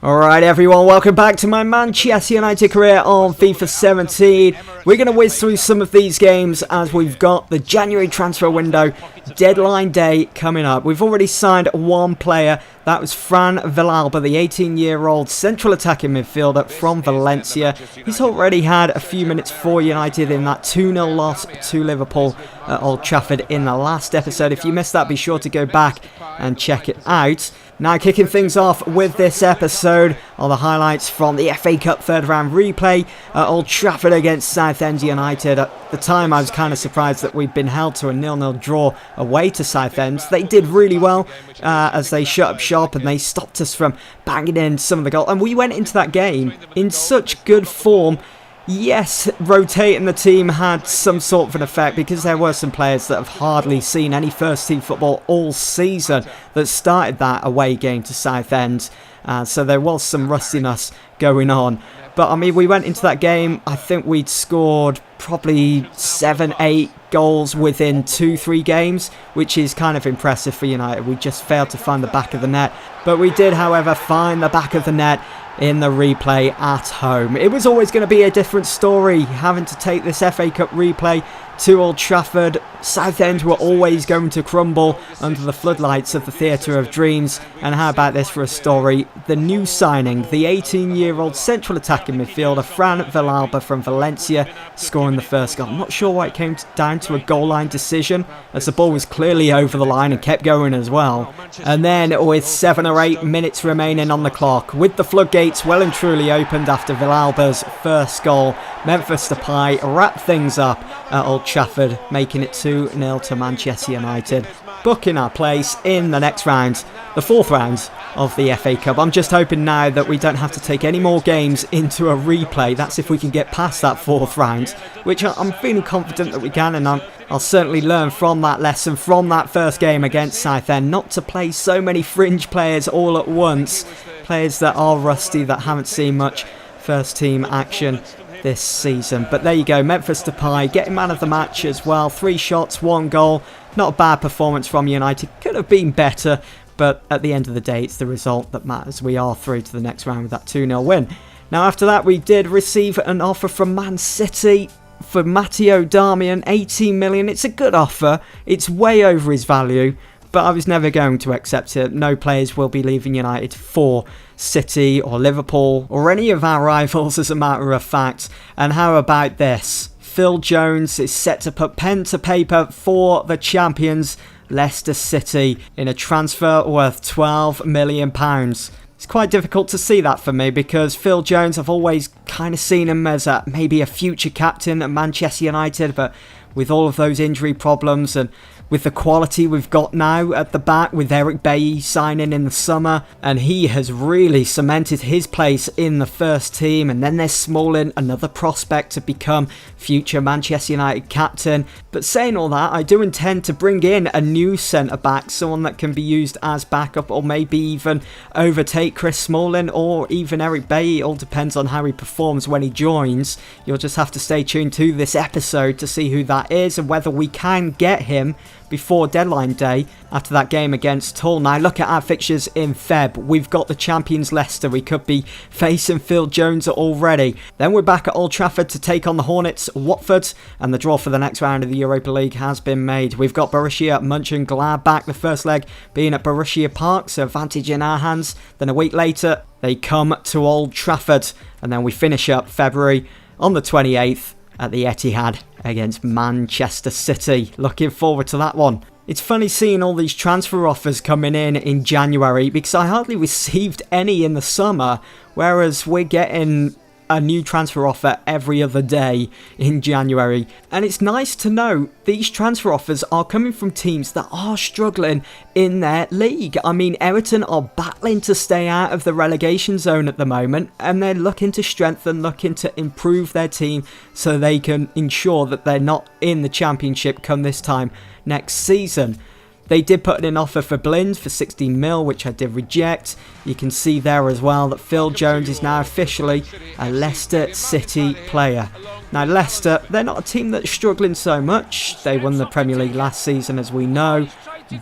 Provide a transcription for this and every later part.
Alright everyone, welcome back to my Manchester United career on FIFA 17. We're going to whiz through some of these games as we've got the January transfer window deadline day coming up. We've already signed one player, that was Fran Villalba, the 18-year-old central attacking midfielder from Valencia. He's already had a few minutes for United in that 2-0 loss to Liverpool at Old Trafford in the last episode. If you missed that, be sure to go back and check it out. Now kicking things off with this episode are the highlights from the FA Cup third round replay at Old Trafford against Southend United. At the time I was kind of surprised that we'd been held to a 0-0 draw away to Southend. They did really well as they shut up shop and they stopped us from banging in some of the goals. And we went into that game in such good form. Yes, rotating the team had some sort of an effect because there were some players that have hardly seen any first team football all season that started that away game to Southend. So there was some rustiness going on. But I mean, we went into that game, I think we'd scored probably 7-8 goals within 2-3 games, which is kind of impressive for United. We just failed to find the back of the net. But we did, however, find the back of the net in the replay at home. It was always going to be a different story having to take this FA Cup replay to Old Trafford. Southend were always going to crumble under the floodlights of the Theatre of Dreams. And how about this for a story? The new signing, the 18-year-old central attacking midfielder Fran Villalba from Valencia, scoring the first goal. I'm not sure why it came down to a goal line decision, as the ball was clearly over the line and kept going as well. And then with 7 or 8 minutes remaining on the clock, with the floodgates well and truly opened after Villalba's first goal, Memphis Depay wrapped things up at Old Trafford, making it 2-0 to Manchester United, booking our place in the next round, the fourth round of the FA Cup. I'm just hoping now that we don't have to take any more games into a replay. That's if we can get past that fourth round, which I'm feeling confident that we can, and I'll certainly learn from that lesson from that first game against Southend, not to play so many fringe players all at once, players that are rusty, that haven't seen much first team action this season. But there you go, Memphis Depay getting man of the match as well. 3 shots, 1 goal. Not a bad performance from United. Could have been better, but at the end of the day, it's the result that matters. We are through to the next round with that 2-0 win. Now after that, we did receive an offer from Man City for Matteo Darmian, 18 million. It's a good offer. It's way over his value, but I was never going to accept it. No players will be leaving United for City or Liverpool or any of our rivals, as a matter of fact. And how about this? Phil Jones is set to put pen to paper for the champions Leicester City in a transfer worth £12 million. It's quite difficult to see that for me because Phil Jones, I've always kind of seen him as maybe a future captain at Manchester United, but with all of those injury problems and with the quality we've got now at the back with Eric Bailly signing in the summer, and he has really cemented his place in the first team. And then there's Smalling, another prospect to become future Manchester United captain. But saying all that, I do intend to bring in a new centre-back, someone that can be used as backup or maybe even overtake Chris Smalling or even Eric Bailly. It all depends on how he performs when he joins. You'll just have to stay tuned to this episode to see who that is and whether we can get him before deadline day after that game against Hull. Now look at our fixtures in Feb. We've got the champions Leicester. We could be facing Phil Jones already. Then we're back at Old Trafford to take on the Hornets, Watford, and the draw for the next round of the Europa League has been made. We've got Borussia Mönchengladbach, the first leg being at Borussia Park, so advantage in our hands. Then a week later they come to Old Trafford, and then we finish up February on the 28th at the Etihad against Manchester City. Looking forward to that one. It's funny seeing all these transfer offers coming in January because I hardly received any in the summer, whereas we're getting a new transfer offer every other day in January. And it's nice to know these transfer offers are coming from teams that are struggling in their league. I mean, Everton are battling to stay out of the relegation zone at the moment, and they're looking to strengthen, looking to improve their team so they can ensure that they're not in the Championship come this time next season. They did put in an offer for Blind for 16 mil, which I did reject. You can see there as well that Phil Jones is now officially a Leicester City player. Now Leicester, they're not a team that's struggling so much. They won the Premier League last season, as we know.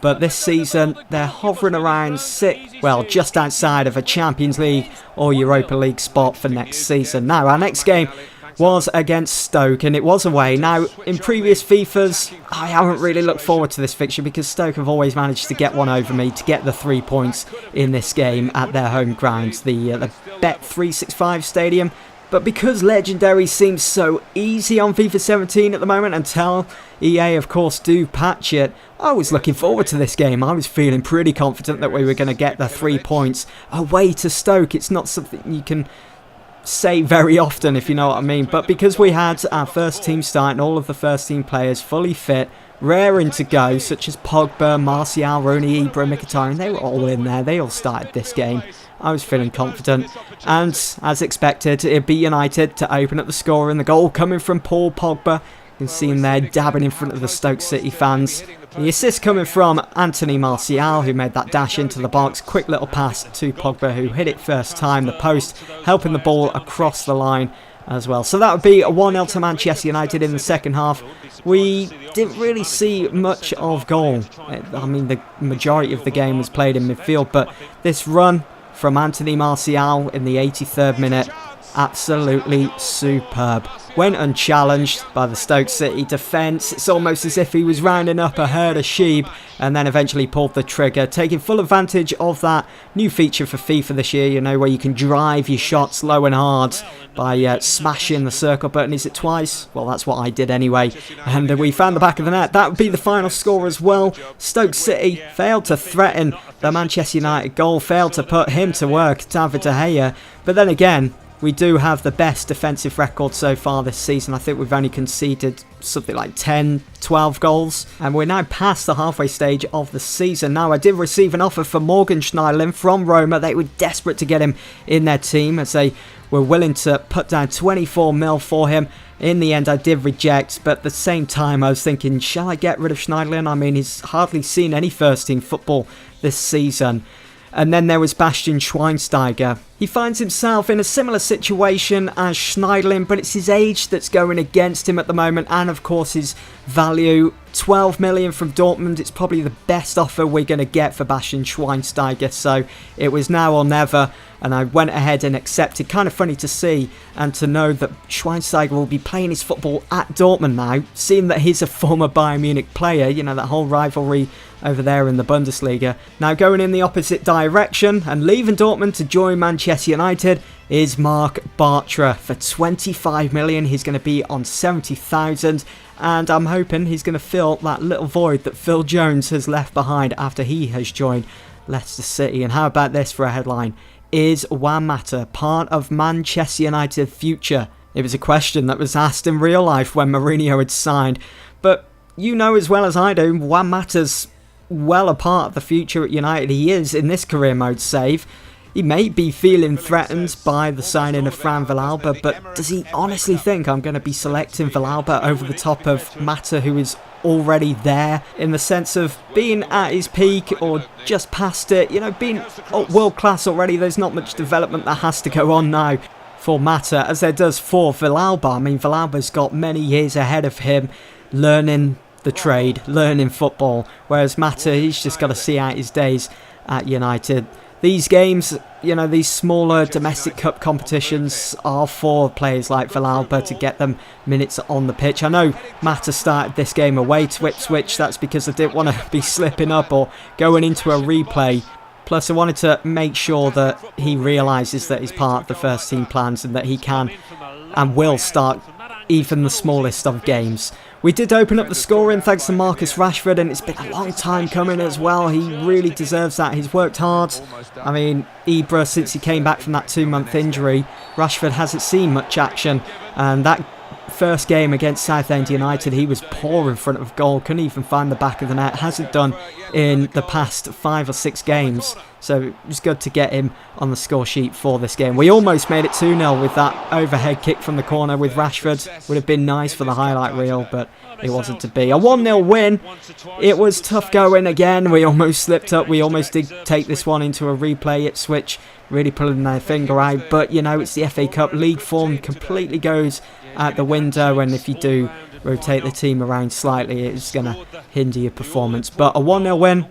But this season, they're hovering around just outside of a Champions League or Europa League spot for next season. Now, our next game was against Stoke, and it was away. Now, in previous FIFAs, I haven't really looked forward to this fixture because Stoke have always managed to get one over me, to get the 3 points in this game at their home ground, the Bet365 Stadium. But because Legendary seems so easy on FIFA 17 at the moment, until EA, of course, do patch it, I was looking forward to this game. I was feeling pretty confident that we were going to get the 3 points away to Stoke. It's not something you can say very often, if you know what I mean. But because we had our first team start and all of the first team players fully fit, raring to go, such as Pogba, Martial, Rooney, Ibra, Mkhitaryan, they were all in there. They all started this game. I was feeling confident, and as expected, it'd be United to open up the score, and the goal coming from Paul Pogba. You can see him there dabbing in front of the Stoke City fans. The assist coming from Anthony Martial, who made that dash into the box. Quick little pass to Pogba, who hit it first time, the post, helping the ball across the line as well. So that would be a 1-0 to Manchester United in the second half. We didn't really see much of goal. I mean, the majority of the game was played in midfield, but this run from Anthony Martial in the 83rd minute, absolutely superb. Went unchallenged by the Stoke City defence. It's almost as if he was rounding up a herd of sheep, and then eventually pulled the trigger, taking full advantage of that new feature for FIFA this year, you know, where you can drive your shots low and hard by smashing the circle button. Is it twice? Well, that's what I did anyway. And we found the back of the net. That would be the final score as well. Stoke City failed to threaten the Manchester United goal, failed to put him to work, David De Gea. But then again, we do have the best defensive record so far this season. I think we've only conceded something like 10, 12 goals. And we're now past the halfway stage of the season. Now, I did receive an offer for Morgan Schneiderlin from Roma. They were desperate to get him in their team, as they were willing to put down 24 mil for him. In the end, I did reject, but at the same time, I was thinking, shall I get rid of Schneiderlin? I mean, he's hardly seen any first-team football this season. And then there was Bastian Schweinsteiger. He finds himself in a similar situation as Schneiderlin, but it's his age that's going against him at the moment, and of course his value. 12 million from Dortmund. It's probably the best offer we're going to get for Bastian Schweinsteiger, so it was now or never, and I went ahead and accepted. Kind of funny to see and to know that Schweinsteiger will be playing his football at Dortmund now, seeing that he's a former Bayern Munich player, you know, that whole rivalry over there in the Bundesliga. Now going in the opposite direction and leaving Dortmund to join Manchester United is Marc Bartra for 25 million. He's going to be on 70,000, and I'm hoping he's going to fill that little void that Phil Jones has left behind after he has joined Leicester City. And how about this for a headline? Is Juan Mata part of Manchester United's future? It was a question that was asked in real life when Mourinho had signed, but you know as well as I do, Juan Mata's well a part of the future at United. He is in this career mode save. He may be feeling threatened by the signing of Fran Villalba, but does he honestly think I'm going to be selecting Villalba over the top of Mata, who is already there in the sense of being at his peak or just past it, you know, being world class already? There's not much development that has to go on now for Mata as there does for Villalba. I mean, Villalba's got many years ahead of him learning the trade, learning football, whereas Mata, he's just got to see out his days at United. These games, you know, these smaller domestic cup competitions are for players like Villalba to get them minutes on the pitch. I know Mata started this game away to Ipswich. That's because I didn't want to be slipping up or going into a replay. Plus, I wanted to make sure that he realises that he's part of the first team plans and that he can and will start even the smallest of games. We did open up the scoring thanks to Marcus Rashford, and it's been a long time coming as well. He really deserves that. He's worked hard. I mean, Ibra, since he came back from that 2-month injury, Rashford hasn't seen much action, and that first game against Southend United, he was poor in front of goal, couldn't even find the back of the net, hasn't done in the past 5 or 6 games. So it was good to get him on the score sheet for this game. We almost made it 2-0 with that overhead kick from the corner with Rashford. Would have been nice for the highlight reel, but it wasn't to be. A 1-0 win. It was tough going again. We almost slipped up. We almost did take this one into a replay. Ipswich really pulling their finger out. But, you know, it's the FA Cup. League form completely goes out the window, and if you do rotate the team around slightly, it's going to hinder your performance. But a 1-0 win,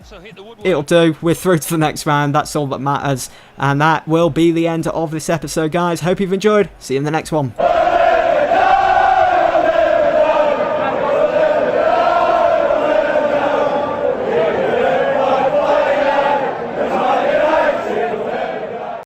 it'll do. We're through to the next round. That's all that matters. And that will be the end of this episode, guys. Hope you've enjoyed. See you in the next one.